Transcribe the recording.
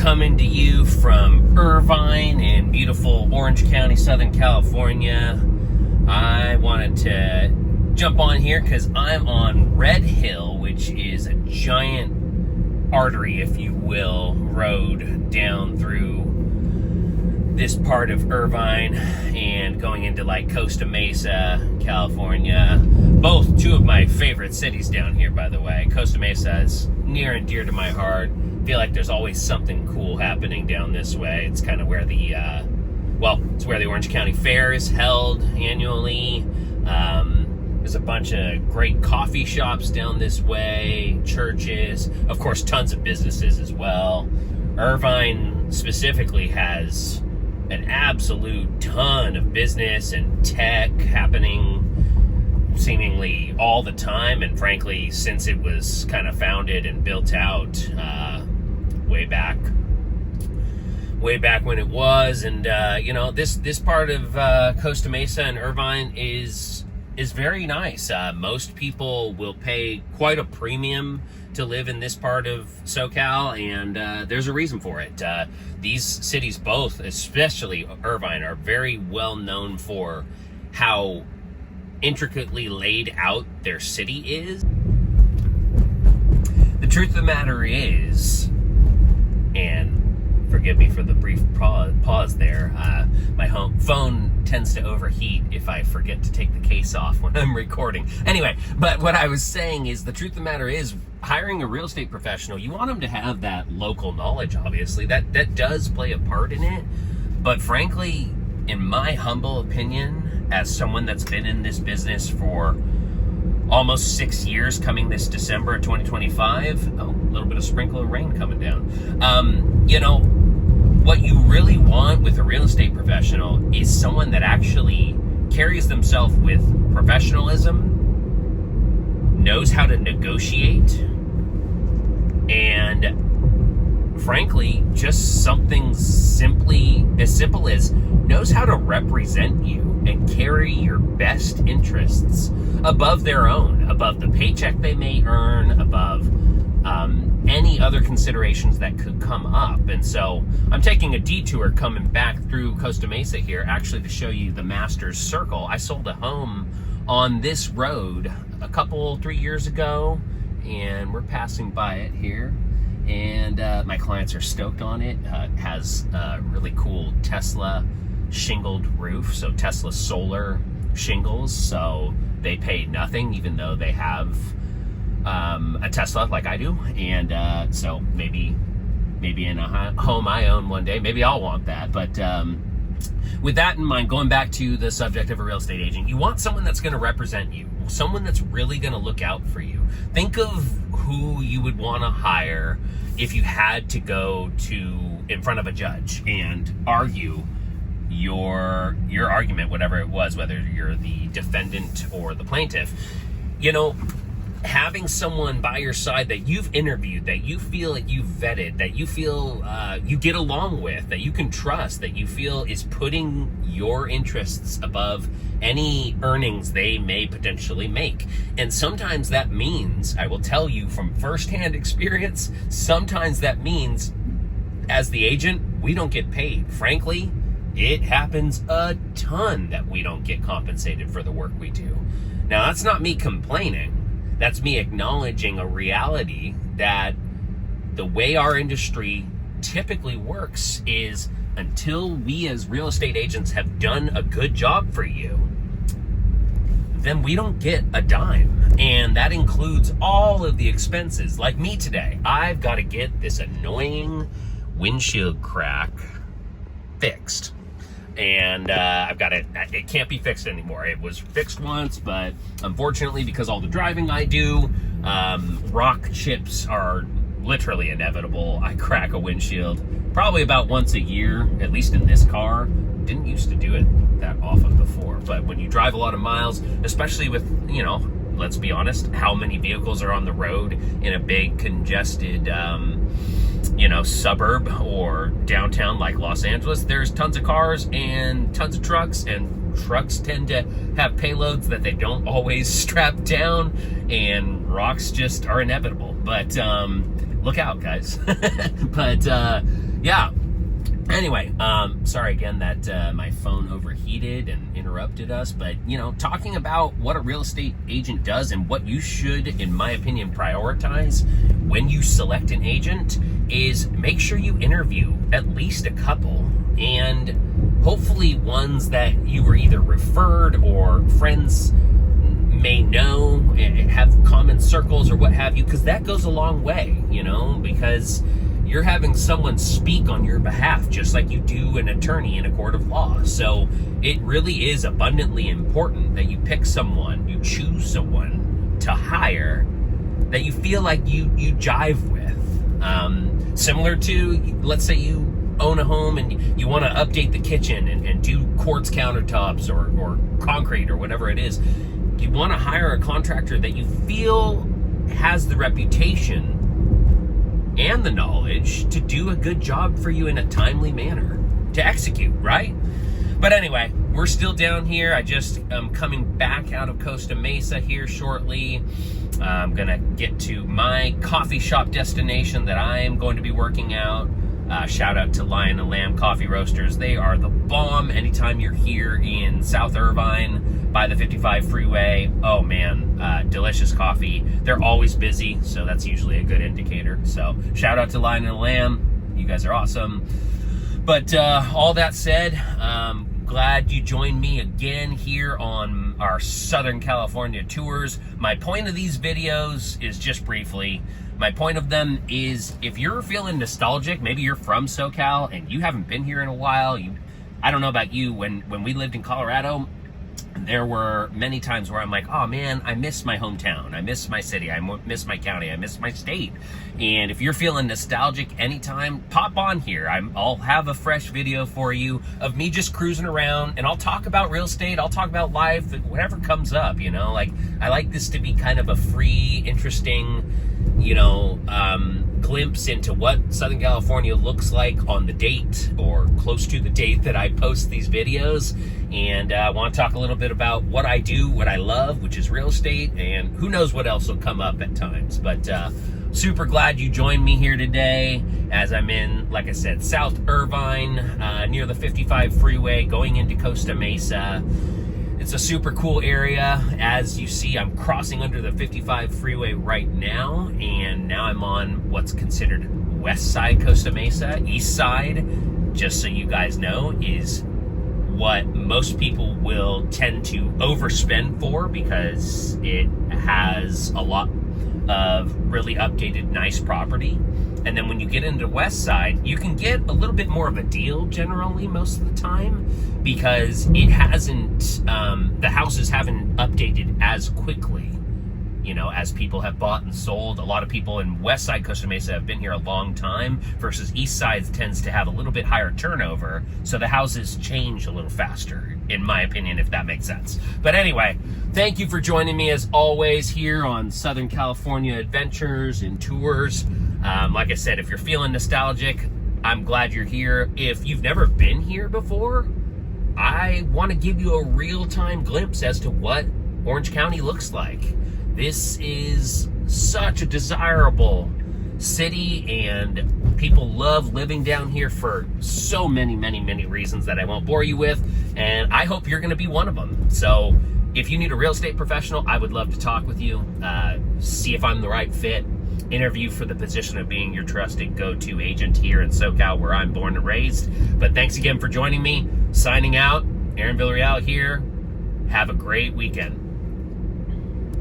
coming to you from Irvine in beautiful Orange County, Southern California. I wanted to jump on here because I'm on Red Hill, which is a giant artery, if you will, road down through this part of Irvine and going into like Costa Mesa, California. Both two of my favorite cities down here, by the way. Costa Mesa is near and dear to my heart. I feel like there's always something cool happening down this way. It's kind of where it's where the Orange County Fair is held annually. There's a bunch of great coffee shops down this way, churches, of course, tons of businesses as well. Irvine specifically has an absolute ton of business and tech happening seemingly all the time, and frankly, since it was kind of founded and built out way back when it was. And this part of Costa Mesa and Irvine is very nice. Most people will pay quite a premium to live in this part of SoCal, and there's a reason for it. These cities both, especially Irvine, are very well known for how intricately laid out their city is. The truth of the matter is, and forgive me for the brief pause there, my phone tends to overheat if I forget to take the case off when I'm recording. Anyway, but what I was saying is, the truth of the matter is, hiring a real estate professional, you want them to have that local knowledge, obviously. That does play a part in it. But frankly, in my humble opinion, as someone that's been in this business for almost 6 years, coming this December of 2025, a little bit of sprinkle of rain coming down. What you really want with a real estate professional is someone that actually carries themselves with professionalism, knows how to negotiate, and frankly, just something simply as simple as knows how to represent you and carry your best interests above their own, above the paycheck they may earn, above any other considerations that could come up. And so I'm taking a detour coming back through Costa Mesa here, actually to show you the Master's Circle. I sold a home on this road 3 years ago, and we're passing by it here. And my clients are stoked on it. It has a really cool Tesla shingled roof, so Tesla solar shingles, so they pay nothing even though they have a Tesla like I do. And so maybe in a home I own one day, maybe I'll want that. But with that in mind, going back to the subject of a real estate agent, you want someone that's going to represent you, someone that's really going to look out for you. Think of who you would want to hire if you had to go in front of a judge and argue your argument, whatever it was, whether you're the defendant or the plaintiff. Having someone by your side that you've interviewed, that you feel like you've vetted, that you feel you get along with, that you can trust, that you feel is putting your interests above any earnings they may potentially make. And sometimes that means, I will tell you from firsthand experience, sometimes that means, as the agent, we don't get paid. Frankly, it happens a ton that we don't get compensated for the work we do. Now, that's not me complaining. That's me acknowledging a reality that the way our industry typically works is, until we as real estate agents have done a good job for you, then we don't get a dime. And that includes all of the expenses. Like me today, I've got to get this annoying windshield crack fixed. And it can't be fixed anymore. It was fixed once, but unfortunately, because all the driving I do, rock chips are literally inevitable. I crack a windshield probably about once a year, at least in this car. Didn't used to do it that often before, but when you drive a lot of miles, especially with, let's be honest, how many vehicles are on the road in a big congested suburb or downtown like Los Angeles, there's tons of cars and tons of trucks, and trucks tend to have payloads that they don't always strap down, and rocks just are inevitable. But look out, guys. But yeah. Anyway, sorry again that my phone overheated and interrupted us, but talking about what a real estate agent does and what you should, in my opinion, prioritize when you select an agent is make sure you interview at least a couple, and hopefully ones that you were either referred or friends may know and have common circles or what have you, because that goes a long way, because you're having someone speak on your behalf just like you do an attorney in a court of law. So it really is abundantly important that you pick someone, you choose someone to hire that you feel like you jive with. Similar to, let's say you own a home and you want to update the kitchen and do quartz countertops or concrete or whatever it is. You want to hire a contractor that you feel has the reputation and the knowledge to do a good job for you in a timely manner, to execute, right? But anyway, we're still down here. I just am coming back out of Costa Mesa here shortly. I'm gonna get to my coffee shop destination that I am going to be working out. Shout out to Lion and Lamb Coffee Roasters. They are the bomb anytime you're here in South Irvine by the 55 freeway. Oh man, delicious coffee. They're always busy, so that's usually a good indicator. So shout out to Lion and Lamb. You guys are awesome. But all that said, glad you joined me again here on our Southern California tours. My point of these videos is just briefly, my point of them is if you're feeling nostalgic, maybe you're from SoCal and you haven't been here in a while. I don't know about you, when we lived in Colorado, there were many times where I'm like, oh man, I miss my hometown. I miss my city. I miss my county. I miss my state. And if you're feeling nostalgic anytime, pop on here. I'll have a fresh video for you of me just cruising around, and I'll talk about real estate. I'll talk about life, whatever comes up, like I like this to be kind of a free, interesting, glimpse into what Southern California looks like on the date or close to the date that I post these videos. And I want to talk a little bit about what I do, what I love, which is real estate, and who knows what else will come up at times. But super glad you joined me here today as I'm in, like I said, South Irvine, near the 55 freeway going into Costa Mesa. It's a super cool area. As you see, I'm crossing under the 55 freeway right now, and now I'm on what's considered west side Costa Mesa. East side, just so you guys know, is what most people will tend to overspend for because it has a lot of really updated, nice property. And then when you get into west side, you can get a little bit more of a deal generally most of the time because it hasn't, the houses haven't updated as quickly, as people have bought and sold. A lot of people in west side Costa Mesa have been here a long time versus east side tends to have a little bit higher turnover. So the houses change a little faster, in my opinion, if that makes sense. But anyway, thank you for joining me as always here on Southern California Adventures and Tours. Like I said, if you're feeling nostalgic, I'm glad you're here. If you've never been here before, I want to give you a real-time glimpse as to what Orange County looks like. This is such a desirable city, and people love living down here for so many, many, many reasons that I won't bore you with, and I hope you're going to be one of them. So if you need a real estate professional, I would love to talk with you, see if I'm the right fit, interview for the position of being your trusted go-to agent here in SoCal, where I'm born and raised. But thanks again for joining me. Signing out, Aaron Villarreal here. Have a great weekend.